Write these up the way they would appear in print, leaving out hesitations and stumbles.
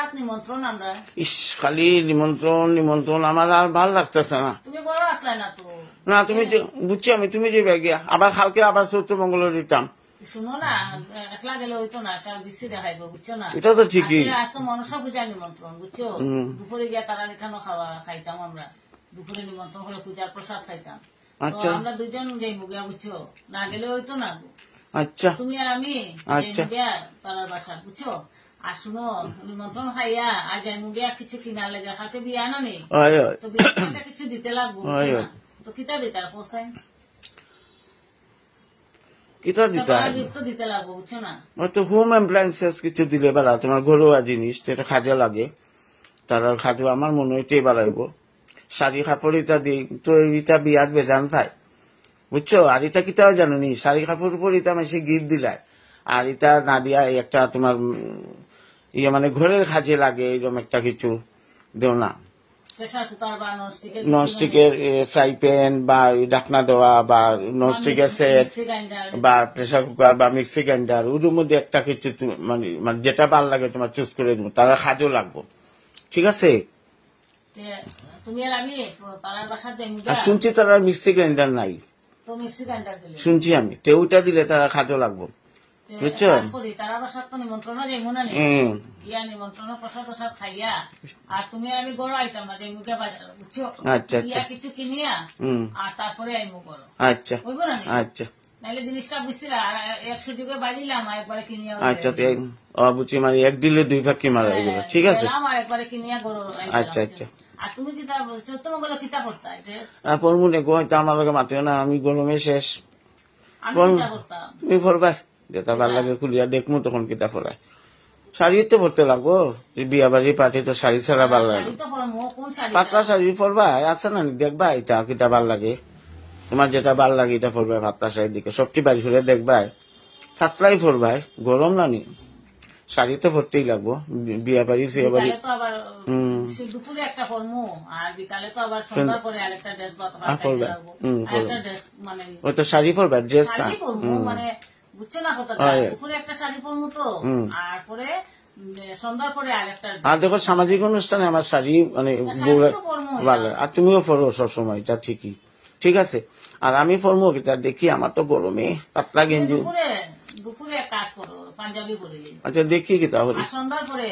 হঠাৎ নিমন্ত্রণ আমরা। ইস, খালি নিমন্ত্রণ নিমন্ত্রণ, আমার আর ভাল লাগতেছে না। তুমি বড় আসলে না তো। না তুমি যে বুঝছি আমি, তুমি যে গিয়া আবার কালকে আবার চৈত্র মঙ্গল দিতাম। শুনো না, একলা গেলে হইতো না, একটা বিশ্রী দেখাইবো, বুঝছো না? এটা তো ঠিকই। আজ তো মনসা পূজার নিমন্ত্রণ, বুঝছো? দুপুরে গিয়া তারা এখানে খাইতাম আমরা। দুপুরে নিমন্ত্রণ হলে পূজার প্রসাদ খাইতাম। তো আমরা দুজন যাইবো গিয়া, বুঝছো? না গেলে হইতো না। আচ্ছা তুমি আর আমি যাইবো গিয়া তারার বাসা, বুঝছো? আর শুনো, নিমন্ত্রণ খাইয়া আর যাইবো গিয়া কিছু কিনার লেগে, কালকে বিয়া না নেই তো বিয়া কিছু দিতে লাগবো, বুঝছো না? তো কিতা দিতে পৌঁছায়, কিতা দিতে দিতে লাগবো, বুঝছো না? হয়তো হোম অ্যাপ্লায়েন্সেস কিছু দিলে বেলা, তোমার ঘরোয়া জিনিস যেটা কাজে লাগে, তার খাদ্য আমার মনে হয় এটাই বাড়াইব। শাড়ি কাপড় ইটা দিই তো, ইটা বিয়াত বেজান পায়, বুঝছো? আর ইটা কিতাও জানো নি, শাড়ি কাপড় উপর ইটা মাসে গিফট দিলায়, আর ইটা না দিয়া একটা তোমার ইয়ে মানে ঘরের কাজে লাগে এরকম একটা কিছু দেও না। ননস্টিকের ফ্রাই প্যান বা ঢাকনা দেওয়া বা ননস্টিকের সেট বা প্রেসার কুকার বা মিক্সি গ্রাইন্ডার, ওর মধ্যে একটা কিছু মানে যেটা ভাল লাগে তোমার চুজ করে দেবো, তারা কাজও লাগবো, ঠিক আছে? আর শুনছি তারা মিক্সি গ্রাইন্ডার নাই, শুনছি আমি, তো ওইটা দিলে তারা কাজও লাগবো, বুঝছো? তারা বাসার তো নিমন্ত্রণ যাইবো না, নিমন্ত্রণ প্রসাদ প্রসাদ খাইয়া আর তুমি আমি গড় আইতাম না, যাইবো গিয়া বাজার, বুঝছো? আচ্ছা কিছু কিনিয়া আর তারপরে আইবো গড়। আচ্ছা হইব না? আচ্ছা, নাইলে জিনিসটা বুঝছি 100 যুগে বাজিলাম একবারে কিনিয়া। আচ্ছা বুঝছি, মানে এক দিলে দুই ভাগ কি মারা গেল, ঠিক আছে? একবারে কিনিয়া গড়। আচ্ছা আচ্ছা। আর তুমি কি তার বলছো তোমার গেলে কিতা করতা? পড়বো না গো, আমার লগে মাতিও না, আমি গরমে শেষ। তুমি পড়বা যেটা ভাল লাগে খুলিয়া দেখমু, তখন কিতা পড়ায়। শাড়ি তো পড়তে লাগবো, বিয়া বাড়ি পার্টি তো শাড়ি ছাড়া ভাল লাগে। পাতলা শাড়ি পরবা, আছে না দেখবা এটা কিতা ভাল লাগে, তোমার যেটা ভাল লাগে এটা পড়বা। পাতলা শাড়ির দিকে সবটি বাড়ি ঘুরে দেখবা, পাতলাই পড়বা, গরম না নি। শাড়ি তো পরতেই লাগবো, বিয়া বাড়ি সিয়া বাড়ি। দুপুরে একটা পরমু আর বিকালে তো আবার সন্ধ্যার পরে আরেকটা ড্রেস ওই তো শাড়ি পরবা, ড্রেস না মানে, বুঝছো না কথাটা? দুপুরে একটা শাড়ি পরমু তো, আর পরে সন্ধ্যার পরে আরেকটা। আর দেখো সামাজিক অনুষ্ঠানে আমার শাড়ি মানে ভালো, আর তুমিও পরো সবসময়, এটা ঠিকই, ঠিক আছে? আর আমি পরমু এটা দেখি, আমার তো গরমে পাতলা গেঞ্জি। দুপুরে কাজ করো, পাঞ্জাবি পরে। আচ্ছা দেখি কি তাহলে সন্ধ্যার পরে।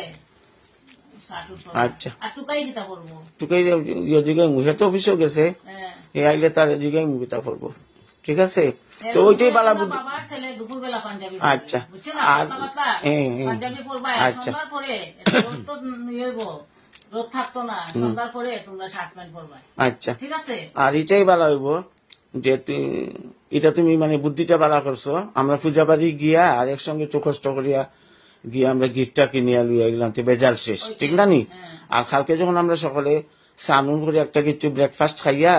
আচ্ছা টুকাই কিতা পরবো, টুকাই জিগাই মুখে তো অফিসেও গেছে, এ আইলে তার জিগাই মুখিতা পরবো, ঠিক আছে? তো ওইটাই বালা বুদ্ধি। আচ্ছা আর আচ্ছা রোদ থাকতো না, সন্ধ্যার পরে তোমরা শার্ট প্যান্ট পরবা, আচ্ছা ঠিক আছে? আর এটাই বালা হইব যে এটা তুমি মানে বুদ্ধিটা বালা করছো। আমরা পূজা বাড়ি গিয়া আর একসঙ্গে চোখষ্ট করিয়া গিয়ে আমরা গিফটটা কিনিয়া লইয়া গেলাম, তো বেজাল শেষ, ঠিক না নি? আর কালকে যখন আমরা সকলে সানুন করে একটা কিছু ব্রেকফাস্ট খাইয়া,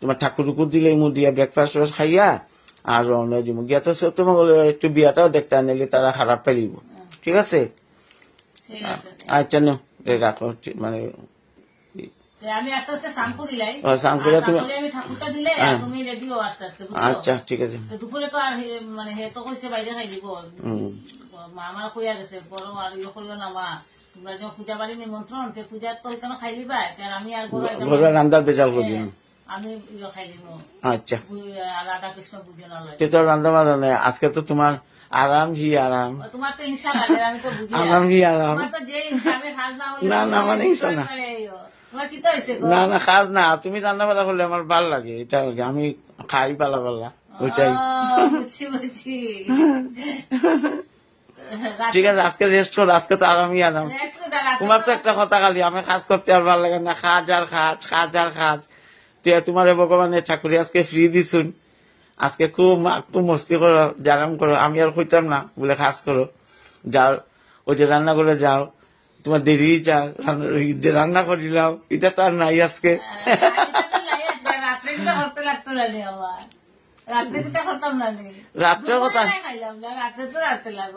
তোমার ঠাকুর টুকুর দিলে মুখ দিয়া ব্রেকফাস্ট খাইয়া আর রওনা দিব গিয়া, তো তোমার একটু বিয়াটাও দেখতে আনলে তারা খারাপ পাইব, ঠিক আছে? আচ্ছা নো রাখো, মানে আচ্ছা ঠিক আছে। দুপুরে তো আর মানে হে তো কইছে বাইরে খাই দিব, আমার কইয়া গেছে বড় আর ইয়ে করিও না মা, তোমরা যখন পূজা বাড়ি নিমন্ত্রণ পূজার তো এখানে খাই দিবা, আমি আর ঘরে রান্দার বেজাল করি, আমি খাই দিব। আচ্ছা রাধা কৃষ্ণ বুঝে না তো রান্না বান্না নেই আজকে, তো তোমার আরাম হি আরাম, তোমার তো হিংসা আমি তো বুঝি আরাম হি আরাম। না না মানে হিংসা না, না না কাজ না, তুমি রান্না বান্না করলে আমার ভাল লাগে, এটা আমি খাই পালা পালা, ওইটাই। ঠিক আছে আজকে রেস্ট করো, আজকে তো আরামই আরাম। তোমার তো একটা কথা খালি, আমি কাজ করতে আর ভালো লাগে না, কাজ আর কাজ, কাজ আর কাজ। তোমার ভগবানের ঠাকুরে আজকে ফ্রি দিছুন, আজকে খুব মস্তি করো, আরাম করো, আমি আর কইতাম না বলে কাজ করো, যাও ওই যে রান্না করে যাও, তোমার দেরি যা রান্না করিলাম, এটা তো আর নাই আজকে। রাত্রের কথা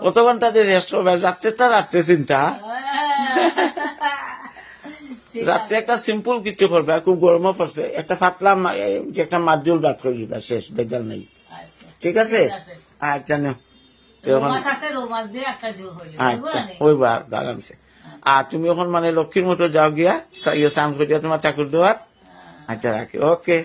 কত ঘন্টা যে রেস্ট করবে, রাত্রেটা রাত্রে চিন্তা, রাত্রে একটা সিম্পল কিছু করবে, খুব গরমও পড়ছে, একটা পাতলা একটা মাদুল ভাত করে দিবা, শেষ, বেজাল নাই, ঠিক আছে? আচ্ছা আচ্ছা ওই আরামসে। আর তুমি এখন মানে লক্ষ্মীর মতো যাও গিয়া স্নান করিয়া তোমার ঠাকুর দেওয়ার। আচ্ছা রাখি, ওকে।